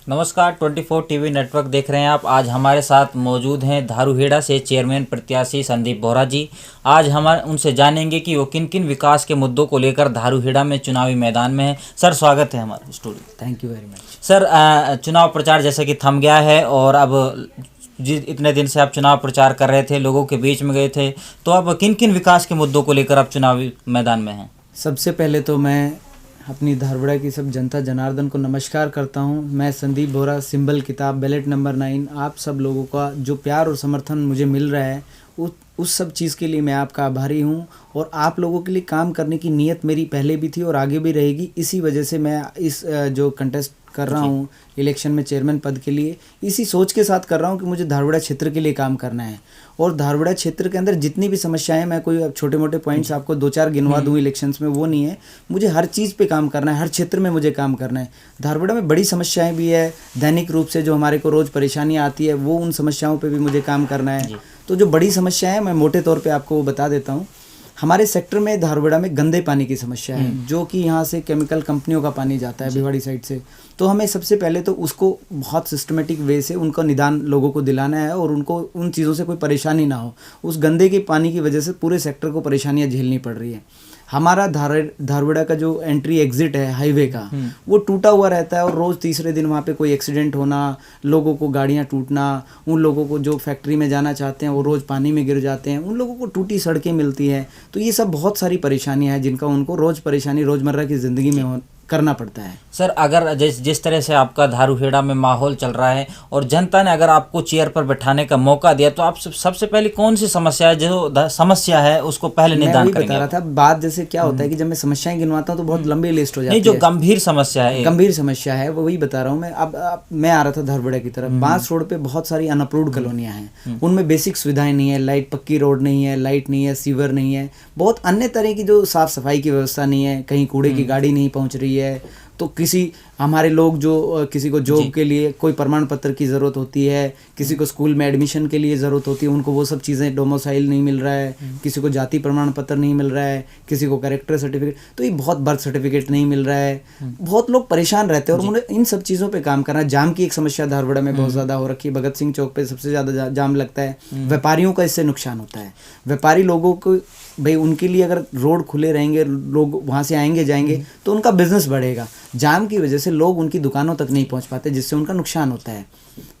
नमस्कार, 24 TV network देख रहे हैं आप। आज हमारे साथ मौजूद हैं धारूहेड़ा से चेयरमैन प्रत्याशी संदीप बोहरा जी। आज हम उनसे जानेंगे कि वो किन किन विकास के मुद्दों को लेकर धारूहेड़ा में चुनावी मैदान में हैं। सर, स्वागत है हमारे studio. Thank you very much. Sir, चुनाव प्रचार जैसे कि थम गया है और अब इतने दिन से आप चुनाव प्रचार कर रहे थे, लोगों के बीच में गए थे, तो अब किन किन विकास के मुद्दों को लेकर आप चुनावी मैदान में हैं? सबसे पहले तो मैं अपनी धारवाड़ा की सब जनता जनार्दन को नमस्कार करता हूं। मैं संदीप बोहरा, सिंबल किताब, बैलेट नंबर 9। आप सब लोगों का जो प्यार और समर्थन मुझे मिल रहा है उस सब चीज़ के लिए मैं आपका आभारी हूं। और आप लोगों के लिए काम करने की नीयत मेरी पहले भी थी और आगे भी रहेगी। इसी वजह से मैं इस जो कंटेस्ट कर रहा हूं इलेक्शन में चेयरमैन पद के लिए, इसी सोच के साथ कर रहा हूं कि मुझे धारवाड़ा क्षेत्र के लिए काम करना है। और धारवाड़ा क्षेत्र के अंदर जितनी भी समस्याएं, मैं कोई छोटे मोटे पॉइंट्स आपको 2-4 गिनवा दूं इलेक्शंस में, वो नहीं है। मुझे हर चीज़ पे काम करना है, हर क्षेत्र में मुझे काम करना है। धारवाड़ा में बड़ी समस्याएं भी है, दैनिक रूप से जो हमारे को रोज़ परेशानियाँ आती है, वो उन समस्याओं पर भी मुझे काम करना है। तो जो बड़ी समस्या है मैं मोटे तौर पे आपको वो बता देता हूँ। हमारे सेक्टर में धारवाड़ा में गंदे पानी की समस्या है, जो कि यहाँ से केमिकल कंपनियों का पानी जाता है भिवाड़ी साइड से। तो हमें सबसे पहले तो उसको बहुत सिस्टमेटिक वे से उनका निदान लोगों को दिलाना है और उनको उन चीज़ों से कोई परेशानी ना हो। उस गंदे के पानी की वजह से पूरे सेक्टर को परेशानियाँ झेलनी पड़ रही है। हमारा धारवाड़ा का जो एंट्री एग्जिट है हाईवे का, वो टूटा हुआ रहता है और रोज़ तीसरे दिन वहाँ पे कोई एक्सीडेंट होना, लोगों को गाड़ियाँ टूटना, उन लोगों को जो फैक्ट्री में जाना चाहते हैं वो रोज़ पानी में गिर जाते हैं, उन लोगों को टूटी सड़कें मिलती हैं। तो ये सब बहुत सारी परेशानियाँ हैं जिनका उनको रोज़मर्रा की ज़िंदगी में करना पड़ता है। सर, अगर जिस तरह से आपका धारूहेड़ा में माहौल चल रहा है और जनता ने अगर आपको चेयर पर बैठाने का मौका दिया, तो आप सबसे पहले कौन सी समस्या है, जो समस्या है उसको पहले निदान करेंगे? बता रहा था बात, जैसे क्या होता है कि जब मैं समस्याएं गिनवाता हूँ तो बहुत लंबी लिस्ट हो जाती है। नहीं, जो गंभीर समस्या है, गंभीर समस्या है वही बता रहा हूँ मैं। अब मैं आ रहा था धारवाड़ा की तरफ, बांस रोड पे बहुत सारी अनअप्रूव्ड कॉलोनियाँ हैं, उनमें बेसिक सुविधाएं नहीं है, लाइट पक्की रोड नहीं है, लाइट नहीं है, सीवर नहीं है, बहुत अन्य तरह की जो साफ सफाई की व्यवस्था नहीं है, कहीं कूड़े की गाड़ी नहीं पहुँच रही है। तो हमारे लोग जो किसी को जॉब के लिए कोई प्रमाण पत्र की ज़रूरत होती है, किसी को स्कूल में एडमिशन के लिए ज़रूरत होती है, उनको वो सब चीज़ें, डोमिसाइल नहीं मिल रहा है, किसी को जाति प्रमाण पत्र नहीं मिल रहा है, किसी को कैरेक्टर सर्टिफिकेट, तो ये बहुत बर्थ सर्टिफिकेट नहीं मिल रहा है। बहुत लोग परेशान रहते हैं और मुझे इन सब चीज़ों पर काम करना है। जाम की एक समस्या धारवाड़ा में बहुत ज़्यादा हो रखी है, भगत सिंह चौक पर सबसे ज़्यादा जाम लगता है। व्यापारियों का इससे नुकसान होता है। व्यापारी लोगों को भाई, उनके लिए अगर रोड खुले रहेंगे, लोग वहाँ से आएंगे जाएंगे तो उनका बिजनेस बढ़ेगा। जाम की वजह से लोग उनकी दुकानों तक नहीं पहुँच पाते, जिससे उनका नुकसान होता है।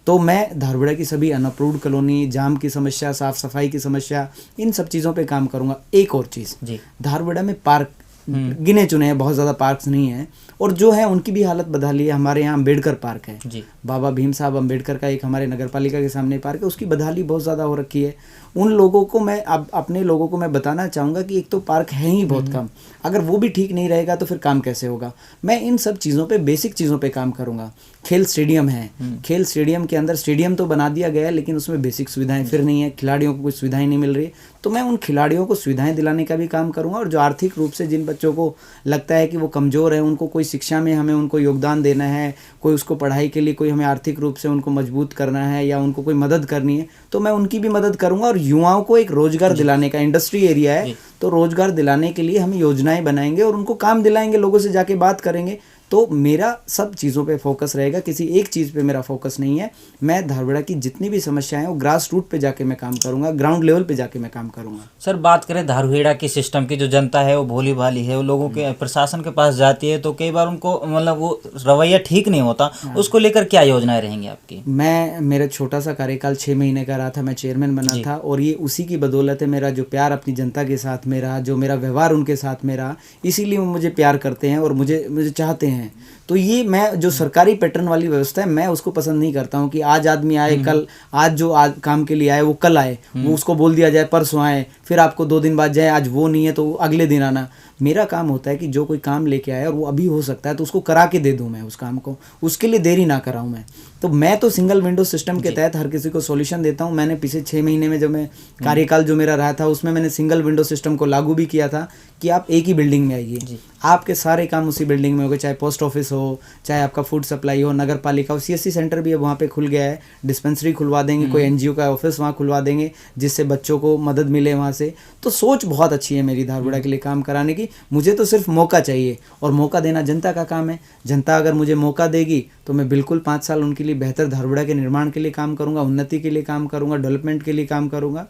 तो मैं धारवाड़ा की सभी अनअप्रूव्ड कॉलोनी, जाम की समस्या, साफ सफाई की समस्या, इन सब चीज़ों पे काम करूँगा। एक और चीज़, धारवाड़ा में पार्क गिने चुने हैं, बहुत ज़्यादा पार्क्स नहीं हैं, और जो है उनकी भी हालत बदहाली है। हमारे यहाँ अम्बेडकर पार्क है, बाबा भीम साहब अम्बेडकर का एक हमारे नगर पालिका के सामने पार्क है, उसकी बदहाली बहुत ज़्यादा हो रखी है। उन लोगों को मैं अब अपने लोगों को मैं बताना चाहूँगा कि एक तो पार्क है ही बहुत कम, अगर वो भी ठीक नहीं रहेगा तो फिर काम कैसे होगा। मैं इन सब चीज़ों पे, बेसिक चीज़ों पे काम करूँगा। खेल स्टेडियम है, खेल स्टेडियम के अंदर स्टेडियम तो बना दिया गया है, लेकिन उसमें बेसिक सुविधाएं फिर नहीं है, खिलाड़ियों को कुछ सुविधाएं नहीं मिल रही। तो मैं उन खिलाड़ियों को सुविधाएं दिलाने का भी काम करूँगा, और जो आर्थिक रूप से जिन बच्चों को लगता है कि वो कमज़ोर है, उनको कोई शिक्षा में हमें उनको योगदान देना है, कोई उसको पढ़ाई के लिए कोई हमें आर्थिक रूप से उनको मजबूत करना है या उनको कोई मदद करनी है, तो मैं उनकी भी मदद करूँगा। और युवाओं को एक रोजगार दिलाने का, इंडस्ट्री एरिया है तो रोजगार दिलाने के लिए हम योजनाएं बनाएंगे और उनको काम दिलाएंगे, लोगों से जाके बात करेंगे। तो मेरा सब चीज़ों पे फोकस रहेगा, किसी एक चीज़ पे मेरा फोकस नहीं है। मैं धारवाड़ा की जितनी भी समस्याएं हैं वो ग्रास रूट पे जाके मैं काम करूंगा, ग्राउंड लेवल पे जाके मैं काम करूंगा। सर, बात करें धारूहेड़ा की सिस्टम की, जो जनता है वो भोली भाली है, वो लोगों के प्रशासन के पास जाती है तो कई बार उनको मतलब वो रवैया ठीक नहीं होता, उसको लेकर क्या योजनाएं रहेंगी आपकी? मेरा छोटा सा कार्यकाल 6 महीने का रहा था, मैं चेयरमैन बना था, और ये उसी की बदौलत है। मेरा जो प्यार अपनी जनता के साथ में रहा, जो मेरा व्यवहार उनके साथ में रहा, इसीलिए वो मुझे प्यार करते हैं और मुझे चाहते हैं। तो ये मैं जो सरकारी पैटर्न वाली व्यवस्था है, मैं उसको पसंद नहीं करता हूँ कि आज आदमी आए कल, आज जो आज काम के लिए आए वो कल आए, वो उसको बोल दिया जाए परसों आए, फिर आपको 2 दिन बाद जाए, आज वो नहीं है तो अगले दिन आना। मेरा काम होता है कि जो कोई काम लेके आए और वो अभी हो सकता है तो उसको करा के दे दूं मैं उस काम को, उसके लिए देरी ना कराऊं मैं। तो मैं तो सिंगल विंडो सिस्टम के तहत हर किसी को सॉल्यूशन देता हूं। मैंने पिछले 6 महीने में, जब मैं कार्यकाल जो मेरा रहा था, उसमें मैंने सिंगल विंडो सिस्टम को लागू भी किया था कि आप एक ही बिल्डिंग में आइए, आपके सारे काम उसी बिल्डिंग में होंगे, चाहे पोस्ट ऑफिस हो, चाहे आपका फूड सप्लाई हो, नगर पालिका हो, CSC सेंटर भी अब वहाँ पे खुल गया है, डिस्पेंसरी खुलवा देंगे, कोई NGO का ऑफिस वहाँ खुलवा देंगे जिससे बच्चों को मदद मिले वहाँ से। तो सोच बहुत अच्छी है मेरी धारवाड़ा के लिए काम कराने की। मुझे तो सिर्फ मौका चाहिए और मौका देना जनता का काम है। जनता अगर मुझे मौका देगी तो मैं बिल्कुल 5 साल उनके लिए बेहतर धारवाड़ा के निर्माण के लिए काम करूँगा, उन्नति के लिए काम करूँगा, डेवलपमेंट के लिए काम करूँगा।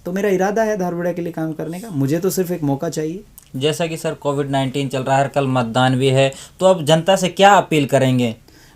तो मेरा इरादा है धारवाड़ा के लिए काम करने का। मुझे तो सिर्फ एक मौका चाहिए। जैसा कि सर कोविड-19 चल रहा है, कल मतदान भी है, तो अब जनता से क्या अपील करेंगे?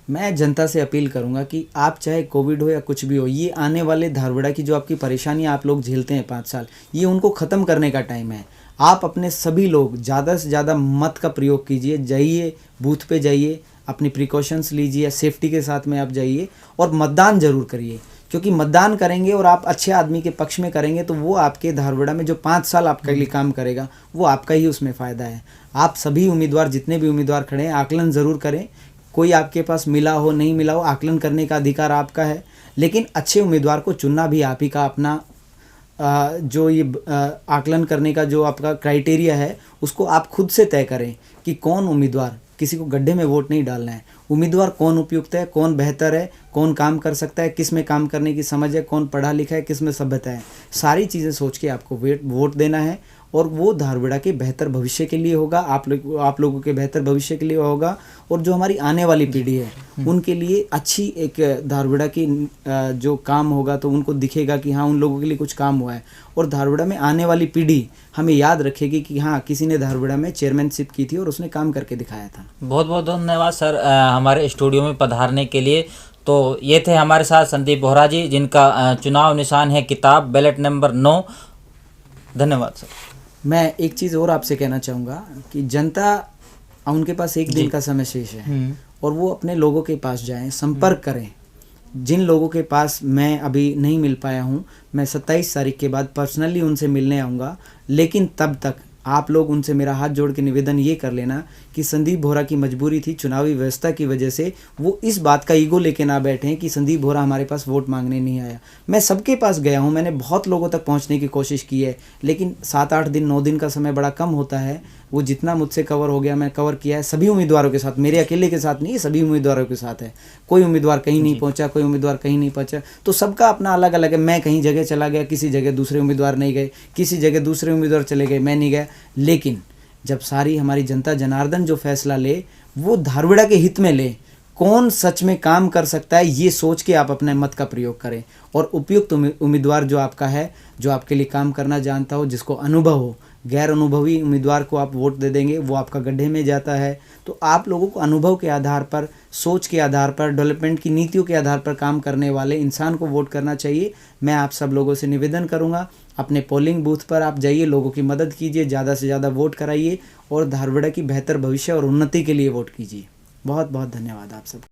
मैं जनता से अपील करूंगा कि आप चाहे कोविड हो या कुछ भी हो, ये आने वाले धारवाड़ा की जो आपकी परेशानियां आप लोग झेलते हैं 5 साल, ये उनको ख़त्म करने का टाइम है। आप अपने सभी लोग ज़्यादा से ज़्यादा मत का प्रयोग कीजिए, जाइए बूथ पे जाइए, अपनी प्रिकॉशंस लीजिए, सेफ्टी के साथ में आप जाइए और मतदान ज़रूर करिए। क्योंकि मतदान करेंगे और आप अच्छे आदमी के पक्ष में करेंगे तो वो आपके धारवाड़ा में जो 5 साल आपके लिए काम करेगा वो आपका ही उसमें फ़ायदा है। आप सभी उम्मीदवार, जितने भी उम्मीदवार खड़े हैं, आकलन ज़रूर करें। कोई आपके पास मिला हो नहीं मिला हो, आकलन करने का अधिकार आपका है, लेकिन अच्छे उम्मीदवार को चुनना भी आप ही का अपना जो ये आकलन करने का जो आपका क्राइटेरिया है उसको आप खुद से तय करें कि कौन उम्मीदवार, किसी को गड्ढे में वोट नहीं डालना है। उम्मीदवार कौन उपयुक्त है, कौन बेहतर है, कौन काम कर सकता है, किस में काम करने की समझ है, कौन पढ़ा लिखा है, किस में सभ्यता है, सारी चीज़ें सोच के आपको वोट देना है और वो धारवाड़ा के बेहतर भविष्य के लिए होगा, आप लोगों के बेहतर भविष्य के लिए होगा और जो हमारी आने वाली पीढ़ी है उनके लिए अच्छी एक धारवाड़ा की जो काम होगा तो उनको दिखेगा कि हाँ उन लोगों के लिए कुछ काम हुआ है और धारवाड़ा में आने वाली पीढ़ी हमें याद रखेगी कि हाँ किसी ने धारवाड़ा में चेयरमैनशिप की थी और उसने काम करके दिखाया था। बहुत बहुत धन्यवाद सर हमारे स्टूडियो में पधारने के लिए। तो ये थे हमारे साथ संदीप बोहरा जी, जिनका चुनाव निशान है किताब, बैलेट नंबर 9। धन्यवाद सर। मैं एक चीज़ और आपसे कहना चाहूँगा कि जनता, उनके पास एक दिन का समय शेष है और वो अपने लोगों के पास जाएं, संपर्क करें। जिन लोगों के पास मैं अभी नहीं मिल पाया हूँ, मैं 27 तारीख के बाद पर्सनली उनसे मिलने आऊँगा, लेकिन तब तक आप लोग उनसे मेरा हाथ जोड़ के निवेदन ये कर लेना कि संदीप बोहरा की मजबूरी थी, चुनावी व्यवस्था की वजह से वो इस बात का ईगो लेके ना बैठे हैं कि संदीप बोहरा हमारे पास वोट मांगने नहीं आया। मैं सबके पास गया हूँ, मैंने बहुत लोगों तक पहुँचने की कोशिश की है, लेकिन 7-8 दिन 9 दिन का समय बड़ा कम होता है। वो जितना मुझसे कवर हो गया मैं कवर किया है, सभी उम्मीदवारों के साथ, मेरे अकेले के साथ नहीं, सभी उम्मीदवारों के साथ है। कोई उम्मीदवार कहीं नहीं पहुंचा, कोई उम्मीदवार कहीं नहीं पहुंचा, तो सबका अपना अलग अलग है। मैं कहीं जगह चला गया, किसी जगह दूसरे उम्मीदवार नहीं गए, किसी जगह दूसरे उम्मीदवार चले गए, मैं नहीं गया। लेकिन जब सारी हमारी जनता जनार्दन जो फैसला ले वो धारवाड़ा के हित में ले, कौन सच में काम कर सकता है ये सोच के आप अपने मत का प्रयोग करें और उपयुक्त उम्मीदवार जो आपका है, जो आपके लिए काम करना जानता हो, जिसको अनुभव हो। गैर अनुभवी उम्मीदवार को आप वोट दे देंगे, वो आपका गड्ढे में जाता है। तो आप लोगों को अनुभव के आधार पर, सोच के आधार पर, डेवलपमेंट की नीतियों के आधार पर काम करने वाले इंसान को वोट करना चाहिए। मैं आप सब लोगों से निवेदन करूंगा, अपने पोलिंग बूथ पर आप जाइए, लोगों की मदद कीजिए, ज़्यादा से ज़्यादा वोट कराइए और धारवाड़ा की बेहतर भविष्य और उन्नति के लिए वोट कीजिए। बहुत बहुत धन्यवाद आप सब।